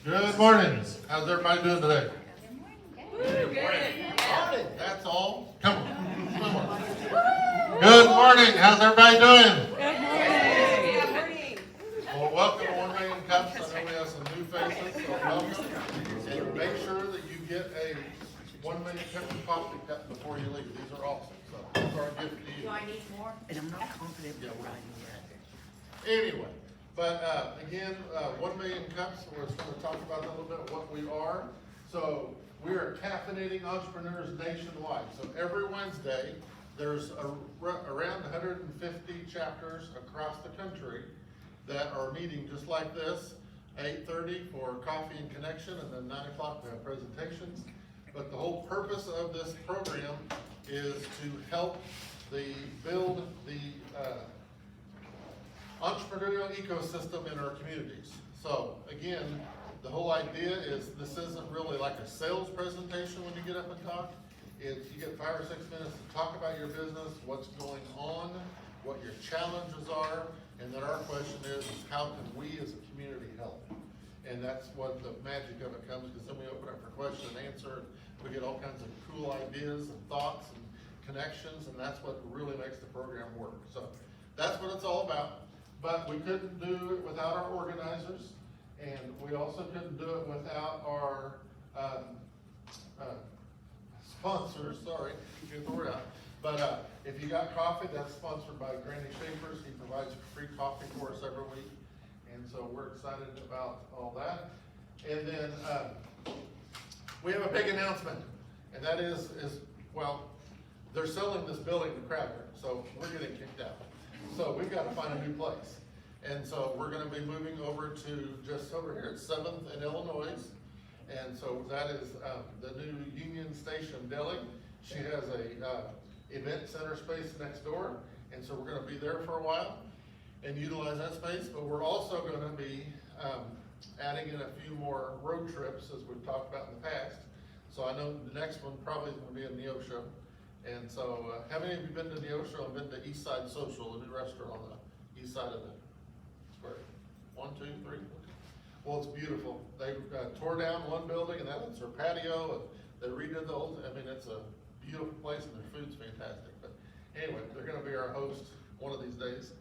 Good morning. How's everybody doing today? Good. That's all? Come on. Come on. Good morning. How's everybody doing? Good morning. Well, welcome to 1 Million Cups. I know we have some new faces, so welcome. And make sure that you get a 1 Million Cup of coffee cup before you leave. These are awesome. So these are a gift to you. Do I need more? And I'm not confident Yeah, we're we're- riding yet. Anyway, but again, 1 Million Cups, we're just going to talk about a little bit what we are. So we are caffeinating entrepreneurs nationwide. So every Wednesday, there's around 150 chapters across the country that are meeting just like this, 8:30 for coffee and connection, and then 9 o'clock we have presentations. But the whole purpose of this program is to help build the entrepreneurial ecosystem in our communities. So again, the whole idea is this isn't really like a sales presentation when you get up and talk. It's you get 5 or 6 minutes to talk about your business, what's going on, what your challenges are, and then our question is how can we as a community help? And that's what the magic of it comes, because then we open up for question and answer. We get all kinds of cool ideas and thoughts and connections, and that's what really makes the program work. So that's what it's all about. But we couldn't do it without our organizers, and we also couldn't do it without our sponsors. Sorry, get the word out. But if you got coffee, that's sponsored by Granny Schaefer's. He provides free coffee for us every week, and so we're excited about all that. And then we have a big announcement, and that is well, they're selling this building to Crowder, so we're getting kicked out. So we've got to find a new place. And so we're going to be moving over to just over here at 7th and Illinois. And so that is the new Union Station Deli. She has a event center space next door. And so we're going to be there for a while and utilize that space. But we're also going to be adding in a few more road trips as we've talked about in the past. So I know the next one probably is going to be in Neosho. And so, how many of you been to Neosho and been to East Side Social, the new restaurant on the east side of the square? 1, 2, 3. Well, it's beautiful. They tore down one building, and that's their patio, and they redid the whole. I mean, it's a beautiful place, and their food's fantastic. But anyway, they're going to be our host one of these days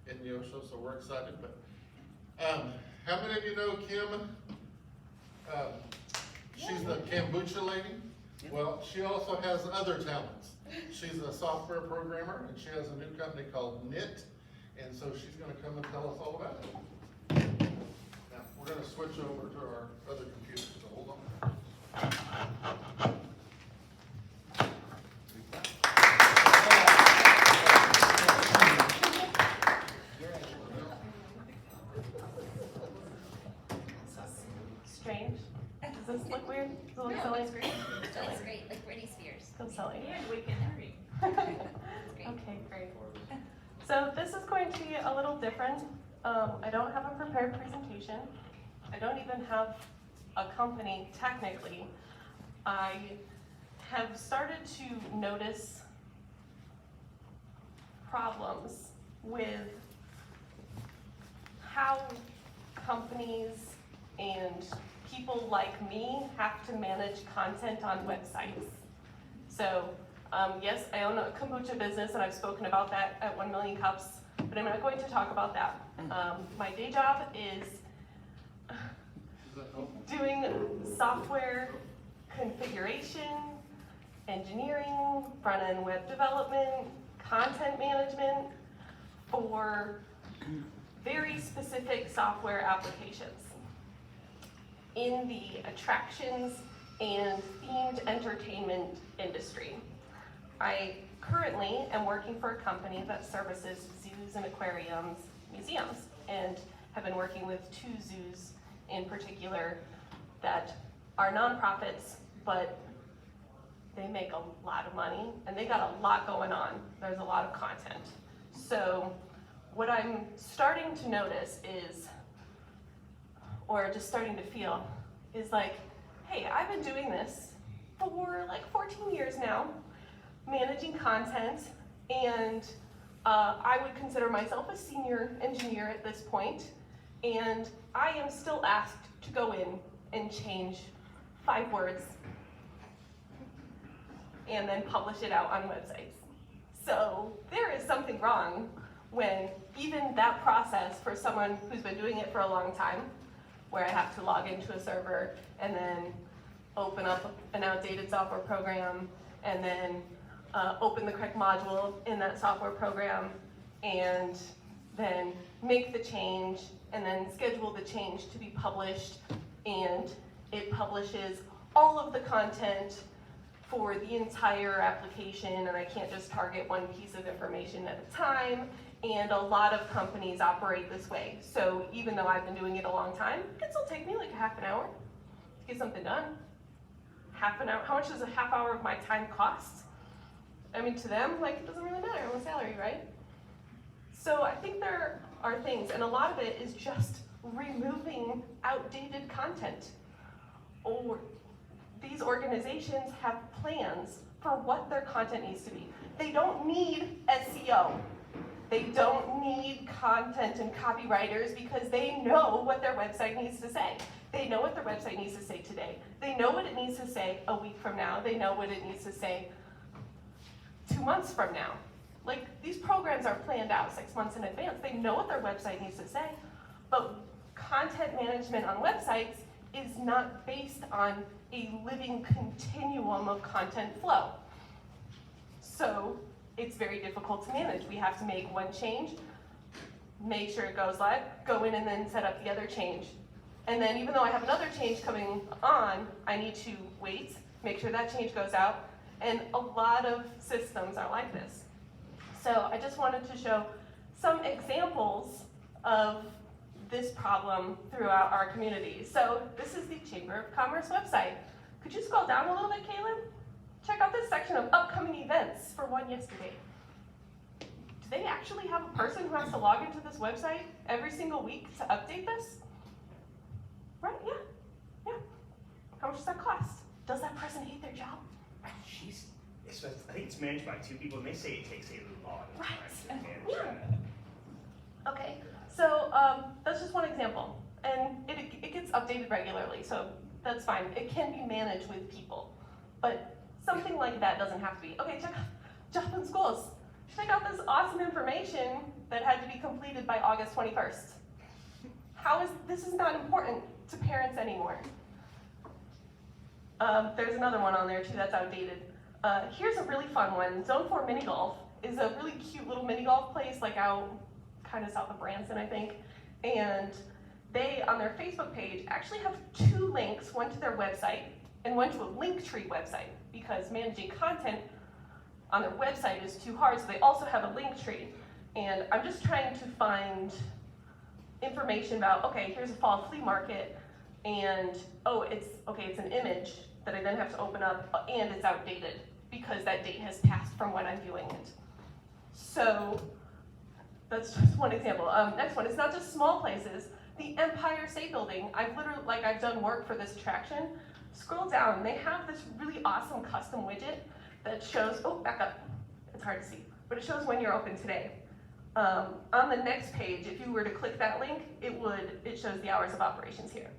in Neosho, so we're excited. But how many of you know Kim? She's the kombucha lady. Well, she also has other talents. She's a software programmer, and she has a new company called KNITT, and so she's going to come and tell us all about it. Now, we're going to switch over to our other computer, so hold on. Strange. Does this look weird? Does it look No, silly? it's great. It's great, like Britney Spears. Feels silly. And we can read. It's great. Okay, great. So this is going to be a little different. I don't have a prepared presentation. I don't even have a company technically. I have started to notice problems with how companies and people like me have to manage content on websites. So yes, I own a kombucha business, and I've spoken about that at 1 Million Cups, but I'm not going to talk about that. My day job is doing software configuration, engineering, front-end web development, content management for very specific software applications in the attractions and themed entertainment industry. I currently am working for a company that services zoos and aquariums, museums, and have been working with 2 zoos in particular that are nonprofits, but they make a lot of money and they got a lot going on. There's a lot of content. So what I'm starting to notice is, or just starting to feel, is like, hey, I've been doing this for like 14 years now, managing content, and I would consider myself a senior engineer at this point, and I am still asked to go in and change 5 words and then publish it out on websites. So there is something wrong when even that process for someone who's been doing it for a long time, where I have to log into a server and then open up an outdated software program and then open the correct module in that software program and then make the change and then schedule the change to be published, and it publishes all of the content for the entire application, and I can't just target one piece of information at a time, and a lot of companies operate this way. So even though I've been doing it a long time, it can still take me like a half an hour to get something done. Half an hour, how much does a half hour of my time cost? I mean, to them, like, it doesn't really matter, I'm on salary, right? So I think there are things, and a lot of it is just removing outdated content. Or these organizations have plans for what their content needs to be. They don't need SEO. They don't need content and copywriters because they know what their website needs to say. They know what their website needs to say today. They know what it needs to say a week from now. They know what it needs to say 2 months from now. Like, these programs are planned out 6 months in advance. They know what their website needs to say, but content management on websites is not based on a living continuum of content flow. So it's very difficult to manage. We have to make one change, make sure it goes live, go in and then set up the other change. And then even though I have another change coming on, I need to wait, make sure that change goes out, and a lot of systems are like this. So I just wanted to show some examples of this problem throughout our community. So this is the Chamber of Commerce website. Could you scroll down a little bit, Kaylin? Check out this section of upcoming events for one yesterday. Do they actually have a person who has to log into this website every single week to update this? Right, yeah. How much does that cost? Does that person hate their job? I think it's managed by 2 people, and they say it takes a lot of time to manage Yeah. that. Okay, so that's just one example, and it gets updated regularly, so that's fine. It can be managed with people, but something like that doesn't have to be. Okay, check out Job in Schools. Check out this awesome information that had to be completed by August 21st. This is not important to parents anymore. There's another one on there too that's outdated. Here's a really fun one. Zone 4 Mini Golf is a really cute little mini golf place, like out kind of south of Branson, I think. And they, on their Facebook page, actually have 2 links, one to their website and one to a Linktree website, because managing content on their website is too hard, so they also have a Linktree. And I'm just trying to find information about, okay, here's a fall flea market, and it's an image that I then have to open up, and it's outdated because that date has passed from when I'm viewing it. So that's just one example. Next one, it's not just small places. The Empire State Building, I've done work for this attraction. Scroll down, they have this really awesome custom widget that shows, back up, it's hard to see, but it shows when you're open today. On the next page, if you were to click that link, it shows the hours of operations here.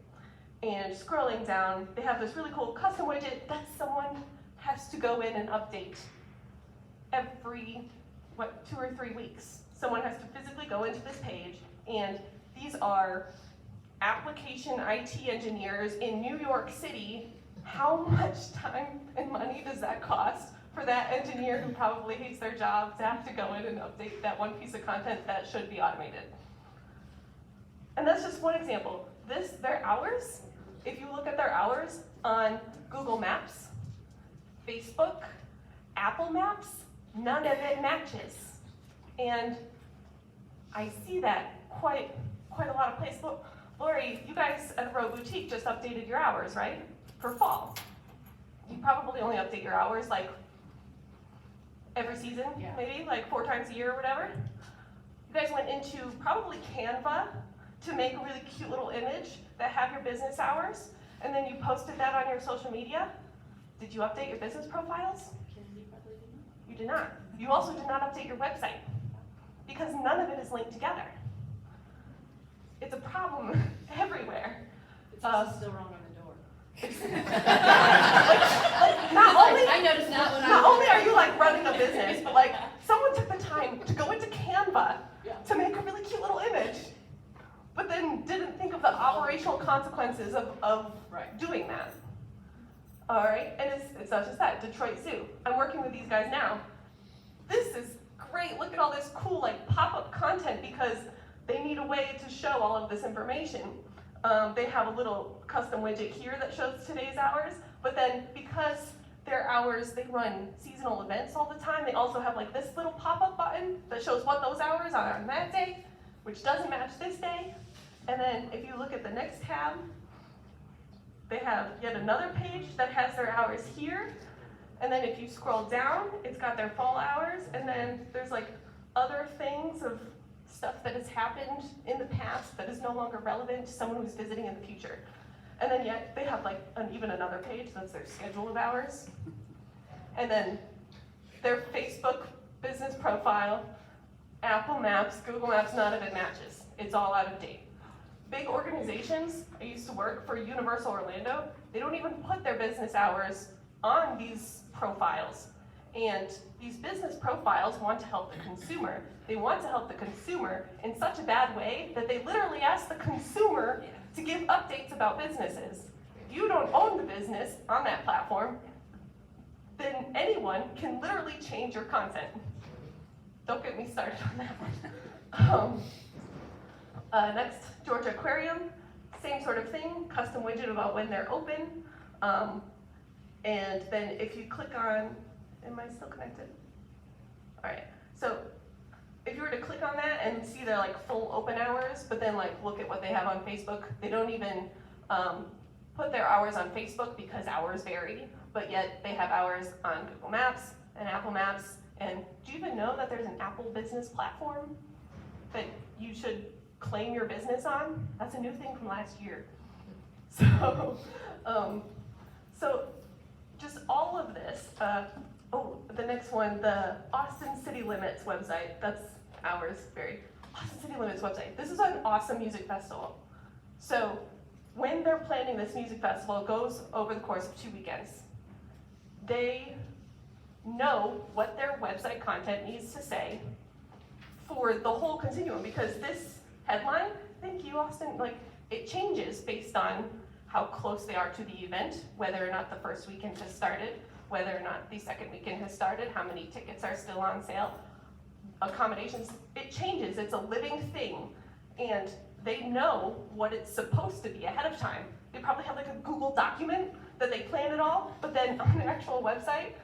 And scrolling down, they have this really cool custom widget that someone has to go in and update every, 2 or 3 weeks. Someone has to physically go into this page, and these are application IT engineers in New York City. How much time and money does that cost for that engineer who probably hates their job to have to go in and update that one piece of content that should be automated? And that's just one example. Their hours, if you look at their hours on Google Maps, Facebook, Apple Maps, none of it matches. And I see that quite a lot of places. Lori, you guys at Row Boutique just updated your hours, right? For fall. You probably only update your hours like every season, maybe like 4 times a year or whatever. You guys went into probably Canva to make a really cute little image that have your business hours, and then you posted that on your social media. Did you update your business profiles? You did not. You also did not update your website because none of it is linked together. It's a problem everywhere. It's also still wrong on the Like, not only, I noticed that when I not was only there. are you like running a business, but like someone took the time to go into Canva to make a really cute little image, but then didn't think of the operational consequences of Right. doing that. All right, and it's not just that. Detroit Zoo. I'm working with these guys now. This is great. Look at all this cool like pop-up content because they need a way to show all of this information. They have a little custom widget here that shows today's hours, but then because their hours, they run seasonal events all the time, they also have like this little pop-up button that shows what those hours are on that day, which doesn't match this day. And then if you look at the next tab, they have yet another page that has their hours here. And then if you scroll down, it's got their fall hours, and then there's like other things of stuff that has happened in the past that is no longer relevant to someone who's visiting in the future. And then yet they have like even another page that's their schedule of hours. And then their Facebook business profile, Apple Maps, Google Maps, none of it matches. It's all out of date. Big organizations, I used to work for Universal Orlando, they don't even put their business hours on these profiles. And these business profiles want to help the consumer. They want to help the consumer in such a bad way that they literally ask the consumer to give updates about businesses. If you don't own the business on that platform, then anyone can literally change your content. Don't get me started on that one. Next, Georgia Aquarium, same sort of thing, custom widget about when they're open. And then if you click on, am I still connected? All right, so if you were to click on that and see their like full open hours, but then like look at what they have on Facebook, they don't even put their hours on Facebook because hours vary, but yet they have hours on Google Maps and Apple Maps. And do you even know that there's an Apple business platform that you should claim your business on? That's a new thing from last year. So, so just all of this, the next one, the Austin City Limits website, that's ours, very, Austin City Limits website. This is an awesome music festival. So when they're planning this music festival, it goes over the course of 2 weekends. They know what their website content needs to say for the whole continuum, because this headline, thank you Austin, like it changes based on how close they are to the event, whether or not the first weekend has started, whether or not the second weekend has started, how many tickets are still on sale, accommodations, it changes, it's a living thing, and they know what it's supposed to be ahead of time. They probably have like a Google document that they plan it all, but then on the actual website,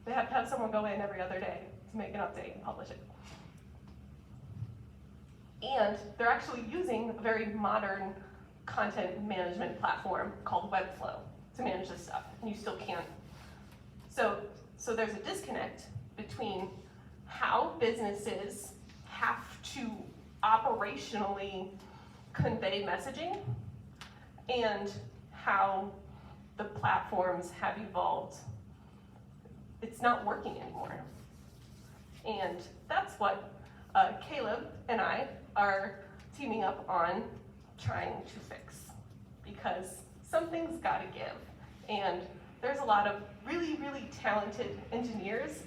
they have to have someone go in every other day to make an update and publish it. And they're actually using a very modern content management platform called Webflow to manage this stuff, and you still can't. So there's a disconnect between how businesses have to operationally convey messaging and how the platforms have evolved. It's not working anymore. And that's what Caleb and I are teaming up on trying to fix, because something's gotta give. And there's a lot of really, really talented engineers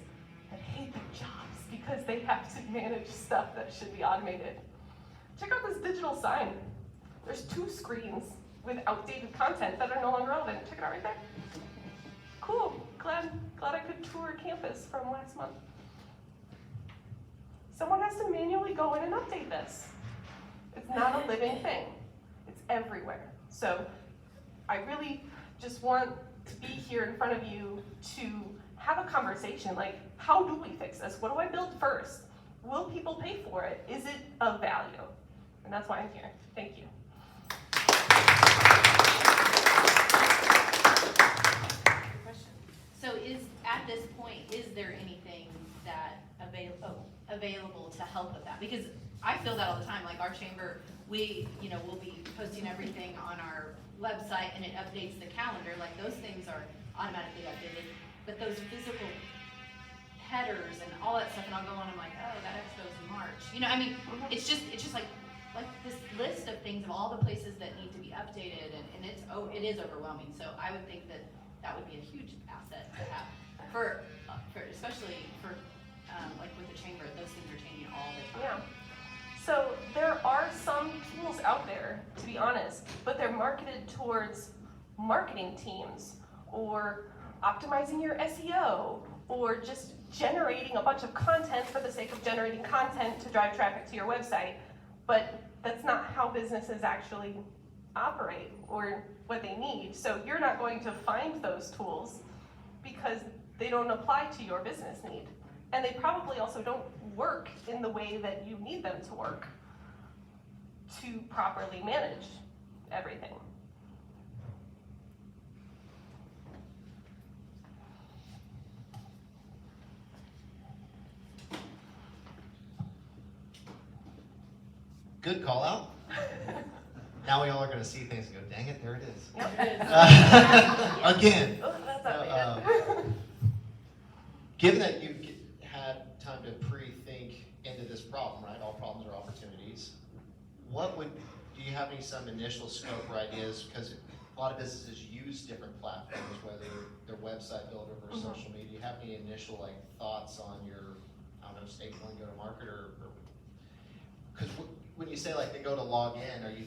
that hate their jobs because they have to manage stuff that should be automated. Check out this digital sign. There's 2 screens with outdated content that are no longer relevant. Check it out right there. Cool, glad I could tour campus from last month. Someone has to manually go in and update this. It's not a living thing. It's everywhere. So I really just want to be here in front of you to have a conversation, like, how do we fix this? What do I build first? Will people pay for it? Is it of value? And that's why I'm here. Thank you. Question. So at this point, is there anything that available to help with that? Because I feel that all the time, like our chamber, we'll be posting everything on our website and it updates the calendar, like those things are automatically updated, but those physical headers and all that stuff, and I'll go on, I'm like, oh, that expo's in March. It's just like like this list of things of all the places that need to be updated, and it is overwhelming. So I would think that that would be a huge asset to have for especially for like with the chamber, those things are changing all the Yeah. time. So there are some tools out there, to be honest, but they're marketed towards marketing teams or optimizing your SEO or just generating a bunch of content for the sake of generating content to drive traffic to your website. But that's not how businesses actually operate or what they need. So you're not going to find those tools because they don't apply to your business need. And they probably also don't work in the way that you need them to work to properly manage everything. Good call out. Now we all are going to see things and go, dang it, there it is. Yep. Again. Oh, that's outdated. Given that you've had time to pre-think into this problem, right? All problems are opportunities. Do you have some initial scope or ideas? Because a lot of businesses use different platforms, whether their website builder versus social media. Do you have any initial thoughts on your, I don't know, stapling go-to-market or because when you say they go to log in, I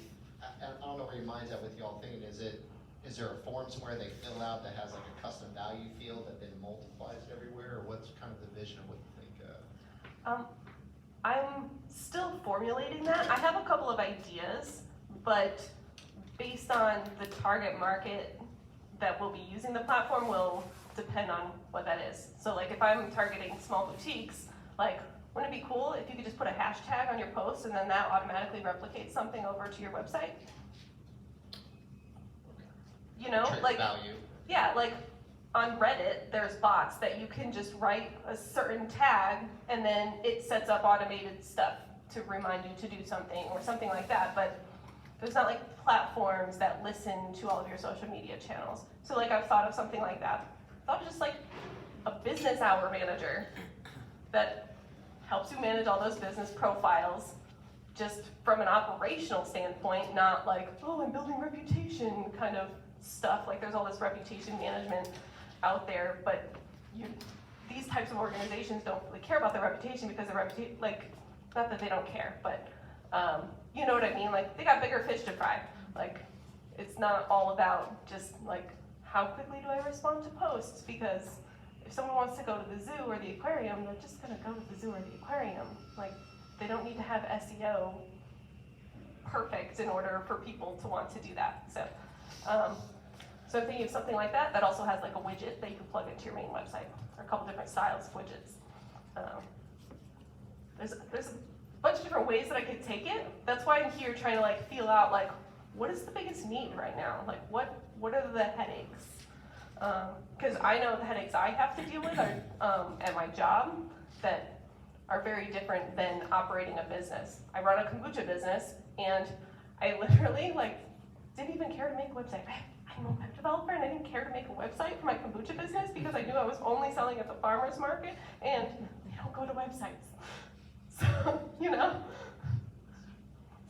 don't know where your mind's at with y'all thinking, is there a form somewhere they fill out that has a custom value field that then multiplies it everywhere, or what's kind of the vision of what you think? I'm still formulating that. I have a couple of ideas, but based on the target market that will be using the platform will depend on what that is. So if I'm targeting small boutiques, wouldn't it be cool if you could just put a hashtag on your post and then that automatically replicates something over to your website? You know, Trade value. yeah, on Reddit, there's bots that you can just write a certain tag and then it sets up automated stuff to remind you to do something or something like that. But there's not platforms that listen to all of your social media channels. So I've thought of something like that. I thought of just a business hour manager that helps you manage all those business profiles just from an operational standpoint, not oh, I'm building reputation kind of stuff. There's all this reputation management out there, but these types of organizations don't really care about their reputation because their reputation, not that they don't care, but you know what I mean? They got bigger fish to fry. It's not all about just how quickly do I respond to posts, because if someone wants to go to the zoo or the aquarium, they're just gonna go to the zoo or the aquarium. They don't need to have SEO perfect in order for people to want to do that. So I'm thinking of something like that also has a widget that you can plug into your main website, or a couple different styles of widgets. There's a bunch of different ways that I could take it. That's why I'm here trying to feel out what is the biggest need right now? What are the headaches? Because I know the headaches I have to deal with are at my job that are very different than operating a business. I run a kombucha business, and I literally didn't even care to make a website. I'm a web developer, and I didn't care to make a website for my kombucha business because I knew I was only selling at the farmer's market, and they don't go to websites. So,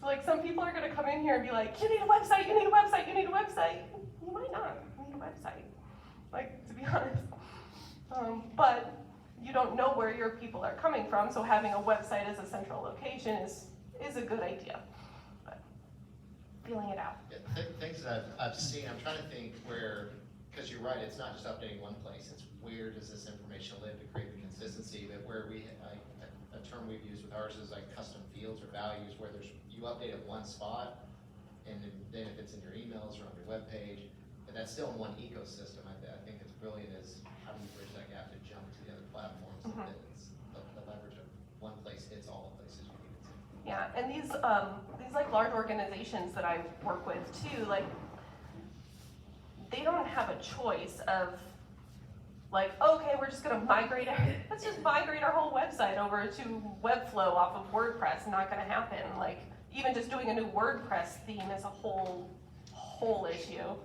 So some people are gonna come in here and be like, you need a website, you need a website, you need a website. You might not need a website, to be honest. But you don't know where your people are coming from, so having a website as a central location is a good idea. But feeling it out. Yeah, things that I've seen, I'm trying to think because you're right, it's not just updating one place, it's where does this information live to create the consistency, that where a term we've used with ours is custom fields or values, where you update at one spot, and then if it's in your emails or on your webpage, but that's still in one ecosystem. I think it's brilliant is how do you bridge that gap to jump to the other platforms, that it's the leverage of one place hits all the places you need it to. Yeah, and these large organizations that I work with too, they don't have a choice of okay, we're just gonna let's just migrate our whole website over to Webflow off of WordPress. Not gonna happen. Even just doing a new WordPress theme is a whole issue.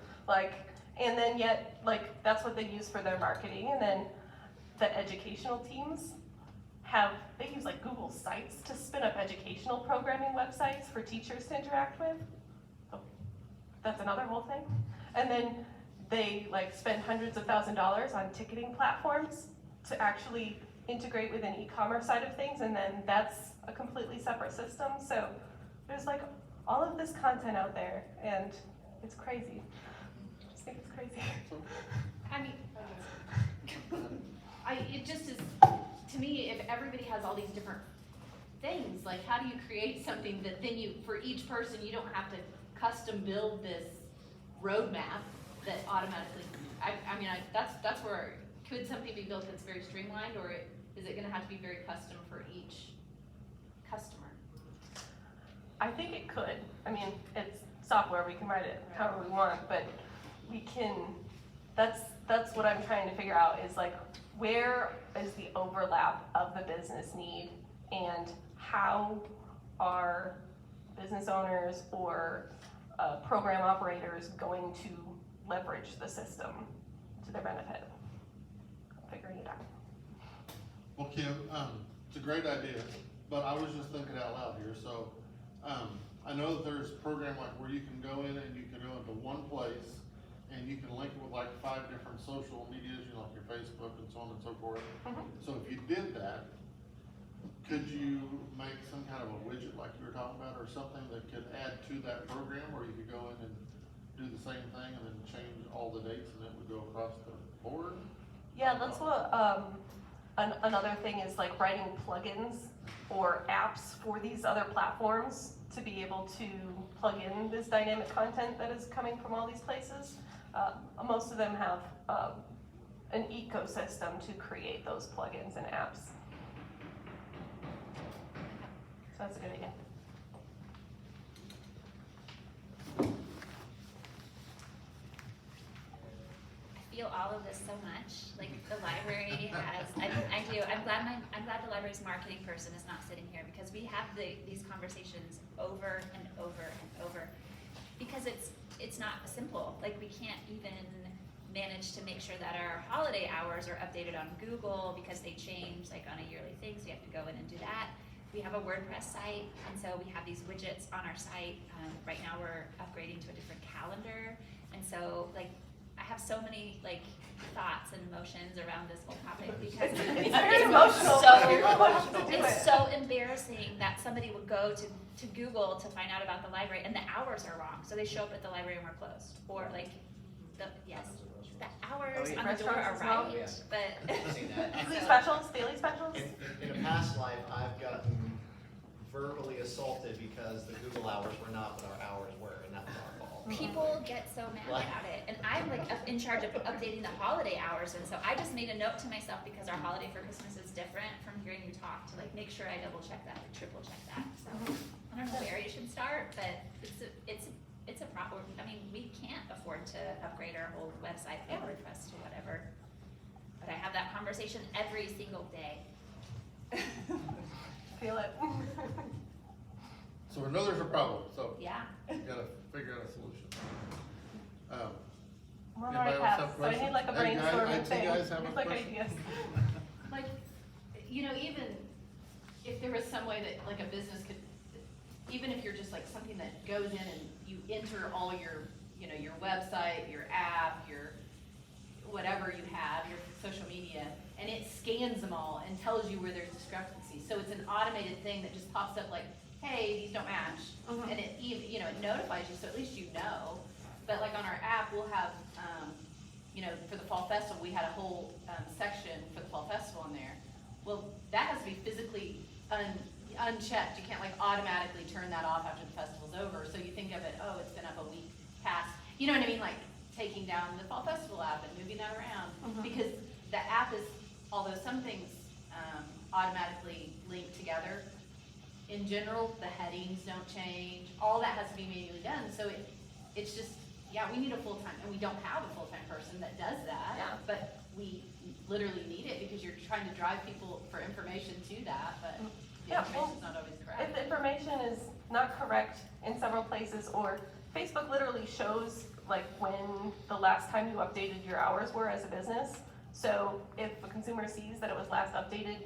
And then yet, that's what they use for their marketing. And then the educational teams they use like Google Sites to spin up educational programming websites for teachers to interact with. So that's another whole thing. And then they like spend hundreds of $1,000s on ticketing platforms to actually integrate with an e-commerce side of things, and then that's a completely separate system. So there's like all of this content out there, and it's crazy. I just think it's crazy. I mean, it just is, to me, if everybody has all these different things, like how do you create something that then for each person, you don't have to custom build this roadmap that automatically, that's where, could something be built that's very streamlined, or is it gonna have to be very custom for each customer? I think it could. I mean, it's software, we can write it however we want, but we can, that's what I'm trying to figure out is like, where is the overlap of the business need, and how are business owners or program operators going to leverage the system to their benefit? Figuring it out. Well, Kim, it's a great idea, but I was just thinking out loud here, so, I know that there's a program like where you can go in and you can go into one place and you can link it with like 5 different social medias, you know, like your Facebook and so on and so forth. So if you did that, could you make some kind of a widget like you were talking about, or something that could add to that program, where you could go in and do the same thing and then change all the dates and it would go across the board? Yeah, that's what, another thing is like writing plugins or apps for these other platforms to be able to plug in this dynamic content that is coming from all these places. Most of them have an ecosystem to create those plugins and apps. So that's a good idea. I feel all of this so much. Like the library has, I do. I'm glad the library's marketing person is not sitting here, because we have these conversations over and over and over. Because it's not simple. Like we can't even manage to make sure that our holiday hours are updated on Google, because they change like on a yearly thing. So you have to go in and do that. We have a WordPress site, and so we have these widgets on our site. Right now we're upgrading to a different calendar, and so like I have so many like thoughts and emotions around this whole topic, because It's very emotional. it's so embarrassing that somebody would go to Google to find out about the library and the hours are wrong, so they show up at the library and we're closed, or like the hours on the door are Restaurants as well? right, Yeah. but I've seen that. Weekly specials, daily specials? In a past life, I've gotten verbally assaulted because the Google hours were not what our hours were, and that was our fault. people get so mad about it, and I'm like in charge of updating the holiday hours, and so I just made a note to myself, because our holiday for Christmas is different from hearing you talk, to like make sure I double check that or triple check that. So I don't know where you should start, but it's a problem. I mean, we can't afford to upgrade our whole website from WordPress to whatever, but I have that conversation every single day. Feel it. So we know there's a problem, so Yeah. you gotta figure out a solution. I'm on the Anybody right else have path, so I need like a questions? Hey, guys, brainstorming IT thing. guys have a It's like question? ideas. Like, you know, even if there was some way that like a business could, even if you're just like something that goes in and you enter all your, you know, your website, your app, your whatever you have, your social media, and it scans them all and tells you where there's discrepancies. So it's an automated thing that just pops up like, hey, these don't match. Mhm. And it even, you know, it notifies you, so at least you know. But like on our app, we'll have, you know, for the fall festival, we had a whole section for the fall festival in there. Well, that has to be physically unchecked. You can't like automatically turn that off after the festival's over. So you think of it, oh, it's been up a week past. You know what I mean? Like taking down the fall festival app and moving that around. Mhm. Because the app is, although some things automatically link together, in general, the headings don't change. All that has to be manually done. So it's just, yeah, we need a full-time, and we don't have a full-time person that does that. Yeah. But we literally need it because you're trying to drive people for information to that, but the Yeah, information's not always If correct. the information is not correct in several places, or Facebook literally shows like when the last time you updated your hours were as a business. So if a consumer sees that it was last updated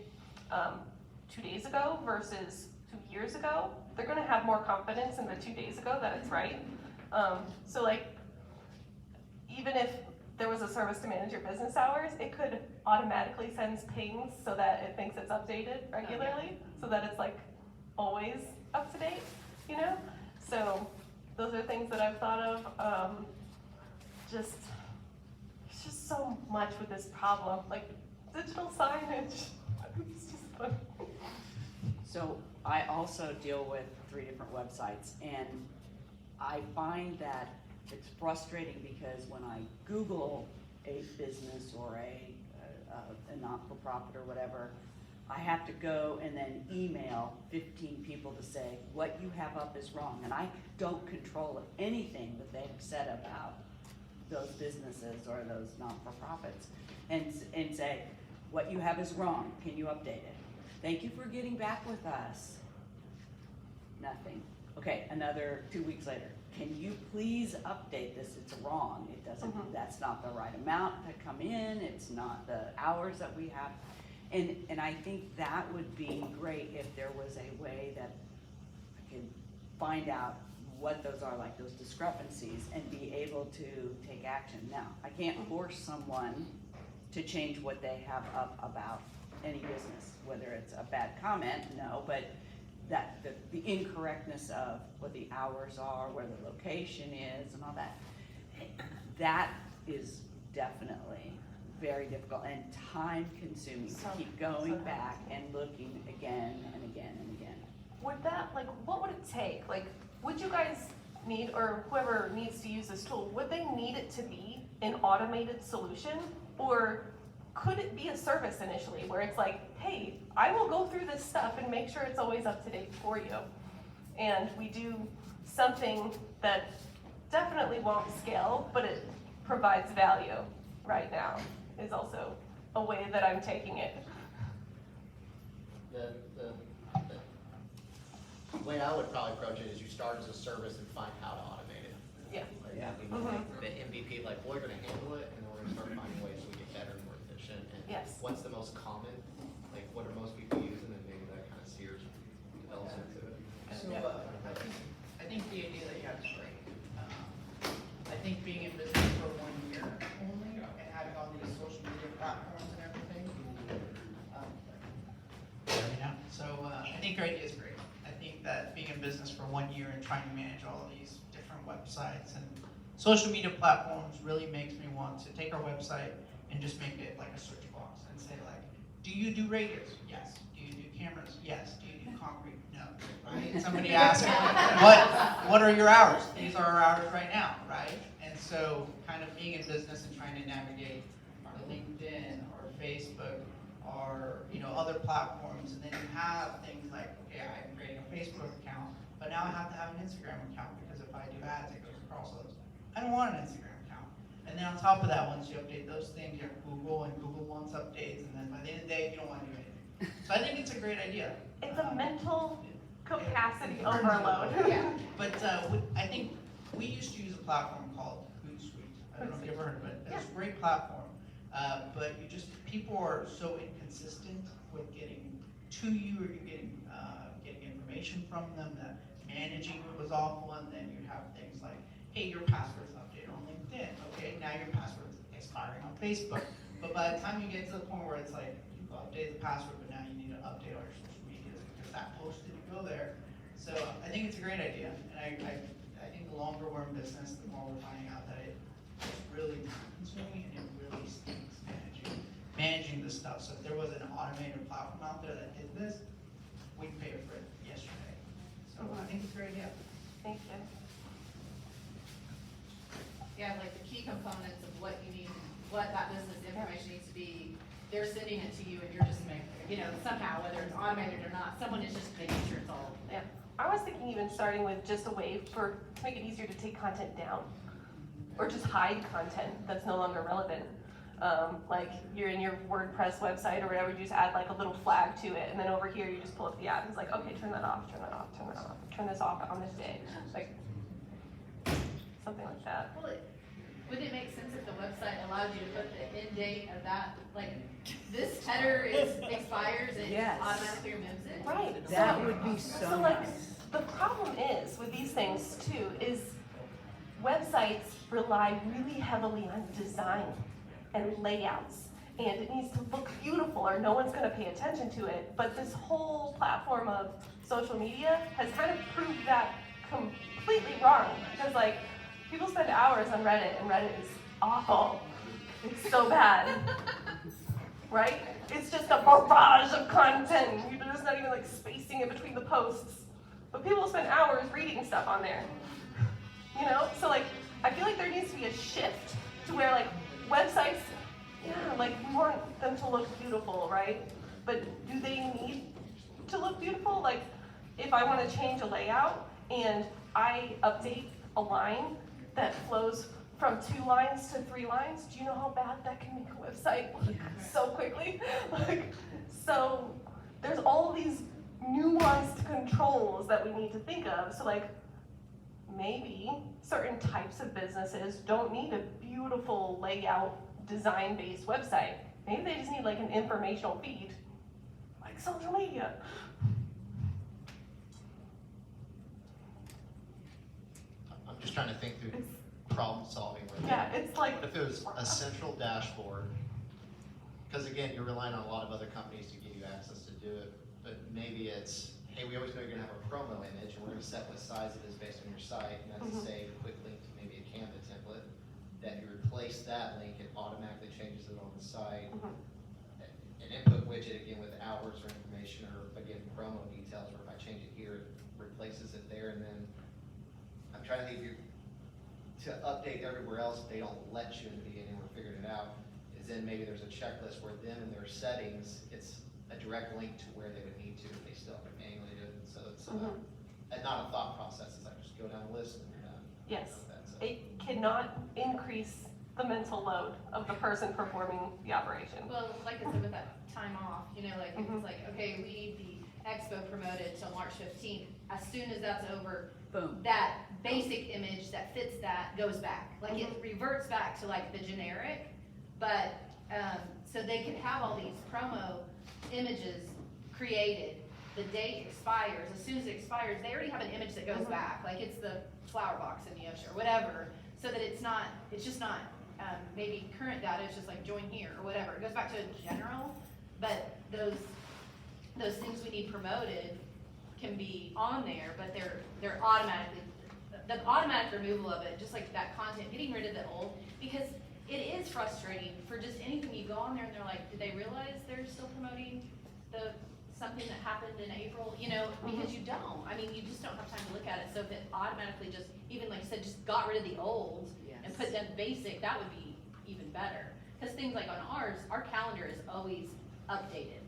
2 days ago versus 2 years ago, they're gonna have more confidence in the 2 days ago that it's right. So like, even if there was a service to manage your business hours, it could automatically send pings so that it thinks it's updated regularly, so that it's like always up to date, you know? So those are things that I've thought of. There's just so much with this problem, like digital signage. It's just fun. So I also deal with 3 different websites, and I find that it's frustrating because when I Google a business or a not-for-profit or whatever, I have to go and then email 15 people to say, what you have up is wrong. And I don't control anything that they've said about those businesses or those not-for-profits. And say, what you have is wrong, can you update it? Thank you for getting back with us. Nothing. Okay, another 2 weeks later. Can you please update this? It's wrong. It doesn't, that's not the right amount to come in. It's not the hours that we have. And I think that would be great if there was a way that I could find out what those are, like those discrepancies, and be able to take action. Now, I can't force someone to change what they have up about any business, whether it's a bad comment, no, but that the incorrectness of what the hours are, where the location is, and all that, that is definitely very difficult and time consuming to keep going back and looking again and again and again. Would that, like, what would it take? Like, would you guys need, or whoever needs to use this tool, would they need it to be an automated solution? Or could it be a service initially where it's like, hey, I will go through this stuff and make sure it's always up to date for you. And we do something that definitely won't scale, but it provides value right now, is also a way that I'm taking it. The way I would probably approach it is you start as a service and find how to automate it. Yeah. Like, Yeah. you know, like the MVP, like, we're gonna handle it, and then we're gonna start finding ways we get better and more efficient. And Yes. what's the most common, like, what are most people using, and maybe that kind of steers, develops into it. So, I think the idea that you have is great. I think being in business for 1 year only and having all these social media platforms and everything. I think your idea is great. I think that being in business for 1 year and trying to manage all of these different websites and social media platforms really makes me want to take our website and just make it like a search box and say like, do you do radios? Yes. Do you do cameras? Yes. Do you do concrete? No. Right? Somebody asked, what are your hours? These are our hours right now, right? And so kind of being in business and trying to navigate our LinkedIn or Facebook or, you know, other platforms, and then you have things like, okay, I'm creating a Facebook account, but now I have to have an Instagram account because if I do ads, it goes across those. I don't want an Instagram account. And then on top of that, once you update those things, you have Google, and Google wants updates, and then by the end of the day, you don't want to do anything. So I think it's a great idea. It's a mental capacity overload. Yeah, but I think we used to use a platform called Hootsuite. I don't know if you've ever heard of it. It's a great platform, but people are so inconsistent with getting to you, or you're getting information from them that managing it was awful, and then you have things like, hey, your password's updated on LinkedIn. Okay, now your password's expiring on Facebook. But by the time you get to the point where it's like, you've updated the password, but now you need to update all your social medias because that post didn't go there. So I think it's a great idea, and I think the longer we're in business, the more we're finding out that it's really time consuming and it really stinks managing this stuff. So if there was an automated platform out there that did this, we'd pay for it yesterday. So I think it's a great idea. Thank you. Yeah, like the key components of what you need, what that business information needs to be, they're sending it to you and you're just making, you know, somehow, whether it's automated or not, someone is just making sure it's all. Yeah. I was thinking even starting with just a way to make it easier to take content down, or just hide content that's no longer relevant. Like you're in your WordPress website or whatever, you just add like a little flag to it, and then over here you just pull up the app and it's like, okay, turn that off, turn that off, turn that off, turn this off on this day, like something like that. Well, would it make sense if the website allowed allowed you to put the end date of that, like, this header expires and it Yes. automatically removes it? Right. That So- would be so So like, nice. the problem is with these things too, is websites rely really heavily on design and layouts. And it needs to look beautiful or no one's gonna pay attention to it. But this whole platform of social media has kind of proved that completely wrong. Because like, people spend hours on Reddit and Reddit is awful. It's so bad. Right? It's just a barrage of content. There's not even like spacing in between the posts. But people spend hours reading stuff on there. You know? So like, I feel like there needs to be a shift to where like websites, yeah, like we want them to look beautiful, right? But do they need to look beautiful? Like, if I want to change a layout and I update a line that flows from 2 lines to 3 lines, do you know how bad that can make a website look so quickly? Like, so there's all these nuanced controls that we need to think of. So like, maybe certain types of businesses don't need a beautiful layout, design-based website. Maybe they just need like an informational feed, like social media. I'm just trying to think through problem solving with Yeah, it. it's like, What if it was a central dashboard? Because again, you're relying on a lot of other companies to give you access to do it, but maybe it's, hey, we always know you're gonna have a promo image, and we're gonna set what size it is based on your site, and that's a saved quick link to maybe a Canva template. That you replace that link, it automatically changes it on the site. An input widget, again, with hours or information, or again, promo details, or if I change it here, it replaces it there, and then I'm trying to think, if you, to update everywhere else, they don't let you in the beginning, we're figuring it out, is then maybe there's a checklist where them in their settings, it's a direct link to where they would need to, if they still have to manually do it, so it's, and not a thought process, it's like, just go down the list and you're done. yes, That's it cannot increase the mental load of the person performing the operation. Well, like I said, with that time off, you know, like, it's like, okay, we need the expo promoted till March 15th. As soon as that's over, Boom. that basic image that fits that goes back. Like, it reverts back to like the generic, but, so they can have all these promo images created. The date expires, as soon as it expires, they already have an image that goes back, like it's the flower box in the ocean or whatever, so that it's just not, maybe current data, it's just like join here or whatever. It goes back to general, but those things we need promoted can be on there, but they're automatically, the automatic removal of it, just like that content, getting rid of the old, because it is frustrating for just anything. You go on there and they're like, did they realize they're still promoting something that happened in April, you know, because you don't. I mean, you just don't have time to look at it. So if it automatically just, even like you said, just got rid of the old and put them basic, that would be even better. Because things like on ours, our calendar is always updated.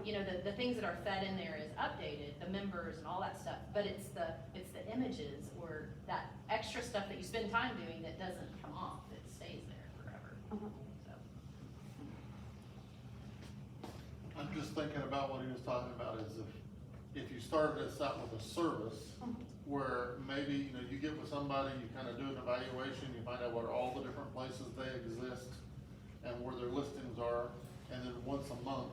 You know, the things that are fed in there is updated, the members and all that stuff, but it's the images or that extra stuff that you spend time doing that doesn't come off, it stays there forever. So. I'm just thinking about what he was talking about is if you started this out with a service where maybe, you know, you get with somebody, you kind of do an evaluation, you find out what all the different places they exist and where their listings are, and then once a month,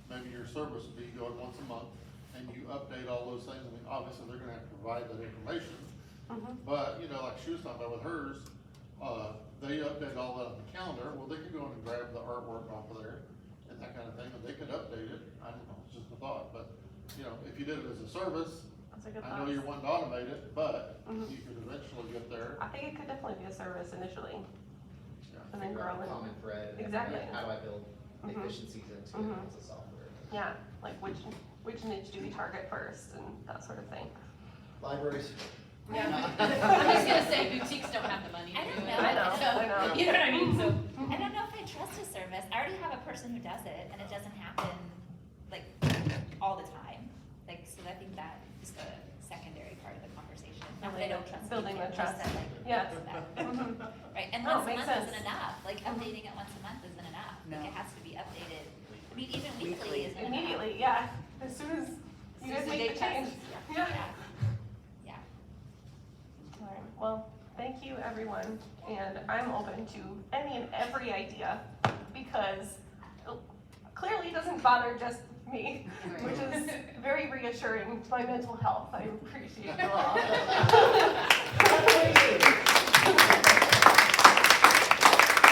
maybe your service would be going once a month and you update all those things. I mean, obviously they're gonna have to provide that information. But, you know, like she was talking about with hers, they update all that on the calendar. Well, they could go in and grab the artwork off of there and that kind of thing, and they could update it. I don't know, it's just a thought, but, you know, if you did it as a service, That's a good I know thought. you're wanting to automate it, but you could eventually get there. I think it could definitely be a service initially, Yeah. and then figure grow out the it. common thread, and Exactly. how do I build efficiencies into it as a software. Yeah, like which niche do we target first and that sort of thing. Libraries. Yeah. I'm just gonna say boutiques don't have the money to I do don't it. know. I know, So, I know. you know what I mean, so. I don't know if I trust a service. I already have a person who does it, and it doesn't happen like all the time. Like, so I think that is the secondary part of the conversation. Not that I don't trust Building people, the just trust. that, like, Yeah. that. Right, and Oh, once a makes month sense. isn't enough. Like, updating it once a month isn't enough. No. Like, it has to be updated. I mean, even Weekly. weekly isn't enough. Immediately, yeah, as soon as you As guys soon as make the change. passes, Yeah. Yeah. Alright, well, Thank you, everyone, and I'm open to any and every idea, because clearly it doesn't bother just me, which is very reassuring to my mental health. I appreciate you all.